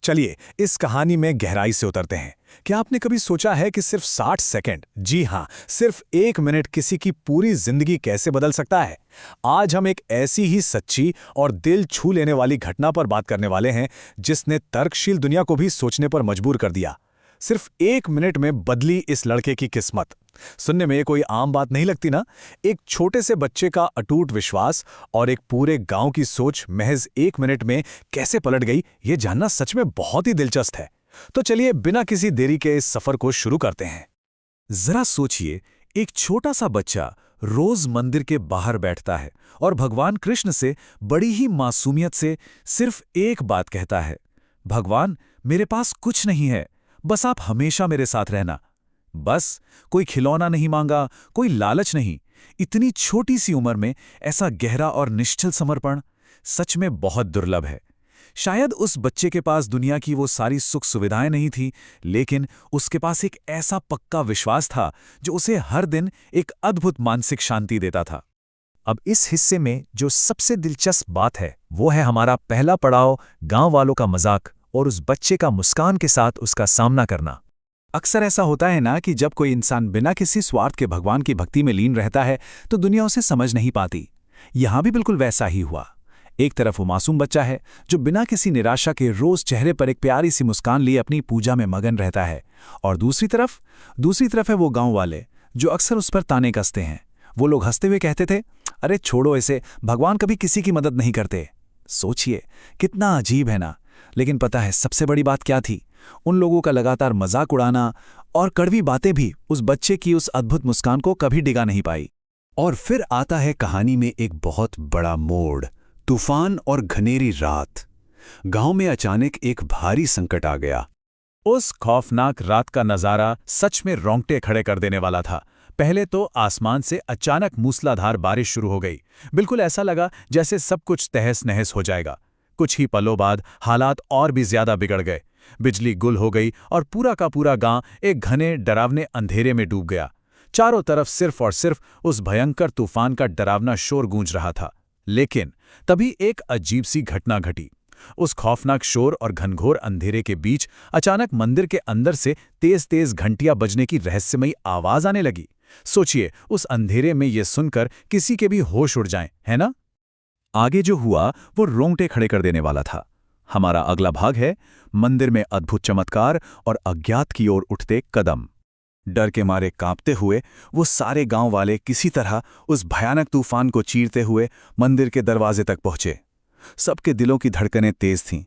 चलिए इस कहानी में गहराई से उतरते हैं। क्या आपने कभी सोचा है कि सिर्फ 60 सेकंड, जी हाँ, सिर्फ 1 मिनट किसी की पूरी जिंदगी कैसे बदल सकता है? आज हम एक ऐसी ही सच्ची और दिल छू लेने वाली घटना पर बात करने वाले हैं जिसने तर्कशील दुनिया को भी सोचने पर मजबूर कर दिया। सिर्फ 1 मिनट में बदली इस लड़के की किस्मत। सुनने में ये कोई आम बात नहीं लगती ना? एक छोटे से बच्चे का अटूट विश्वास और एक पूरे गांव की सोच महज 1 मिनट में कैसे पलट गई, ये जानना सच में बहुत ही दिलचस्प है। तो चलिए बिना किसी देरी के इस सफर को शुरू करते हैं। जरा सोचिए, एक छोटा सा बच्चा रोज मंदिर के बाहर बैठता है और भगवान कृष्ण से बड़ी ही मासूमियत से सिर्फ एक बात कहता है, भगवान मेरे पास कुछ नहीं है, बस आप हमेशा मेरे साथ रहना। बस कोई खिलौना नहीं मांगा, कोई लालच नहीं। इतनी छोटी सी उम्र में ऐसा गहरा और निश्चल समर्पण सच में बहुत दुर्लभ है। शायद उस बच्चे के पास दुनिया की वो सारी सुख सुविधाएं नहीं थी, लेकिन उसके पास एक ऐसा पक्का विश्वास था जो उसे हर दिन एक अद्भुत मानसिक शांति देता था। अब इस हिस्से में जो सबसे दिलचस्प बात है वो है हमारा पहला पड़ाव, गांव वालों का मजाक और उस बच्चे का मुस्कान के साथ उसका सामना करना। अक्सर ऐसा होता है ना कि जब कोई इंसान बिना किसी स्वार्थ के भगवान की भक्ति में लीन रहता है तो दुनिया उसे समझ नहीं पाती। यहां भी बिल्कुल वैसा ही हुआ। एक तरफ वो मासूम बच्चा है जो बिना किसी निराशा के रोज चेहरे पर एक प्यारी सी मुस्कान लिए अपनी पूजा में मगन रहता है, और दूसरी तरफ है वो गांव वाले जो अक्सर उस पर ताने कसते हैं। वो लोग हंसते हुए कहते थे, अरे छोड़ो इसे, भगवान कभी किसी की मदद नहीं करते। सोचिए कितना अजीब है ना। लेकिन पता है सबसे बड़ी बात क्या थी? उन लोगों का लगातार मजाक उड़ाना और कड़वी बातें भी उस बच्चे की उस अद्भुत मुस्कान को कभी डिगा नहीं पाई। और फिर आता है कहानी में एक बहुत बड़ा मोड़, तूफान और घनेरी रात। गांव में अचानक एक भारी संकट आ गया। उस खौफनाक रात का नजारा सच में रोंगटे खड़े कर देने वाला था। पहले तो आसमान से अचानक मूसलाधार बारिश शुरू हो गई। बिल्कुल ऐसा लगा जैसे सब कुछ तहस नहस हो जाएगा। कुछ ही पलों बाद हालात और भी ज्यादा बिगड़ गए। बिजली गुल हो गई और पूरा का पूरा गांव एक घने डरावने अंधेरे में डूब गया। चारों तरफ सिर्फ और सिर्फ उस भयंकर तूफान का डरावना शोर गूंज रहा था। लेकिन तभी एक अजीब सी घटना घटी। उस खौफनाक शोर और घनघोर अंधेरे के बीच अचानक मंदिर के अंदर से तेज तेज घंटियां बजने की रहस्यमयी आवाज आने लगी। सोचिए, उस अंधेरे में ये सुनकर किसी के भी होश उड़ जाएं, है ना? आगे जो हुआ वो रोंगटे खड़े कर देने वाला था। हमारा अगला भाग है मंदिर में अद्भुत चमत्कार और अज्ञात की ओर उठते कदम। डर के मारे कांपते हुए वो सारे गांव वाले किसी तरह उस भयानक तूफान को चीरते हुए मंदिर के दरवाजे तक पहुंचे। सबके दिलों की धड़कनें तेज थीं।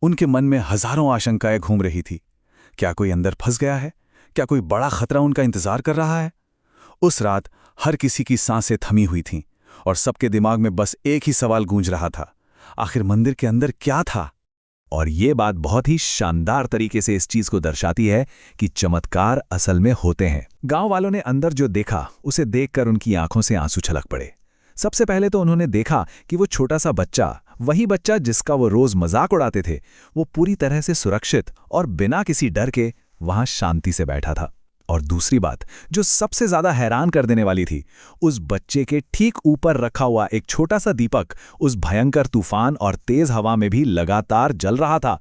उनके मन में हजारों आशंकाएं घूम रही थी। क्या कोई अंदर फंस गया है? क्या कोई बड़ा खतरा उनका इंतजार कर रहा है? उस रात हर किसी की सांसें थमी हुई थीं और सबके दिमाग में बस एक ही सवाल गूंज रहा था, आखिर मंदिर के अंदर क्या था? और ये बात बहुत ही शानदार तरीके से इस चीज को दर्शाती है कि चमत्कार असल में होते हैं। गांव वालों ने अंदर जो देखा उसे देखकर उनकी आंखों से आंसू छलक पड़े। सबसे पहले तो उन्होंने देखा कि वो छोटा सा बच्चा, वही बच्चा जिसका वो रोज मजाक उड़ाते थे, वो पूरी तरह से सुरक्षित और बिना किसी डर के वहां शांति से बैठा था। और दूसरी बात जो सबसे ज्यादा हैरान कर देने वाली थी, उस बच्चे के ठीक ऊपर रखा हुआ एक छोटा सा दीपक उस भयंकर तूफान और तेज हवा में भी लगातार जल रहा था।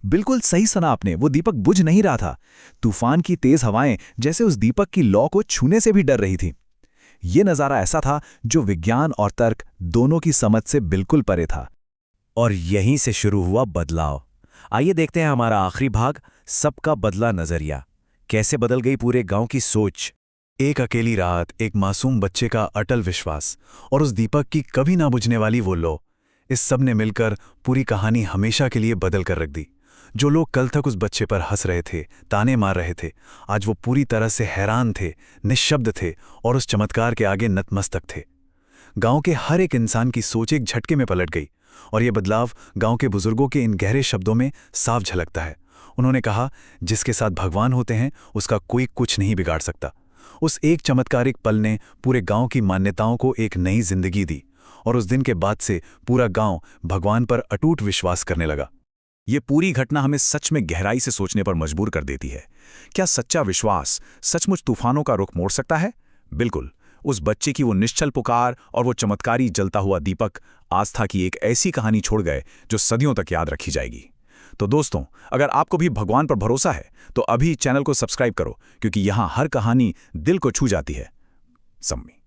बिल्कुल सही सुना आपने, वो दीपक बुझ नहीं रहा था। तूफान की तेज हवाएं जैसे उस दीपक की लौ को छूने से भी डर रही थी। ये नजारा ऐसा था जो विज्ञान और तर्क दोनों की समझ से बिल्कुल परे था। और यहीं से शुरू हुआ बदलाव। आइए देखते हैं हमारा आखिरी भाग, सबका बदला नजरिया। कैसे बदल गई पूरे गांव की सोच। एक अकेली रात, एक मासूम बच्चे का अटल विश्वास और उस दीपक की कभी ना बुझने वाली वो लो, इस सब ने मिलकर पूरी कहानी हमेशा के लिए बदल कर रख दी। जो लोग कल तक उस बच्चे पर हंस रहे थे, ताने मार रहे थे, आज वो पूरी तरह से हैरान थे, निःशब्द थे और उस चमत्कार के आगे नतमस्तक थे। गांव के हर एक इंसान की सोच एक झटके में पलट गई और यह बदलाव गांव के बुजुर्गों के इन गहरे शब्दों में साफ झलकता है। उन्होंने कहा, जिसके साथ भगवान होते हैं उसका कोई कुछ नहीं बिगाड़ सकता। उस एक चमत्कारिक पल ने पूरे गांव की मान्यताओं को एक नई जिंदगी दी और उस दिन के बाद से पूरा गांव भगवान पर अटूट विश्वास करने लगा। ये पूरी घटना हमें सच में गहराई से सोचने पर मजबूर कर देती है। क्या सच्चा विश्वास सचमुच तूफानों का रुख मोड़ सकता है? बिल्कुल। उस बच्चे की वो निश्चल पुकार और वो चमत्कारी जलता हुआ दीपक आस्था की एक ऐसी कहानी छोड़ गए जो सदियों तक याद रखी जाएगी। तो दोस्तों, अगर आपको भी भगवान पर भरोसा है तो अभी चैनल को सब्सक्राइब करो, क्योंकि यहाँ हर कहानी दिल को छू जाती है। सम्मी।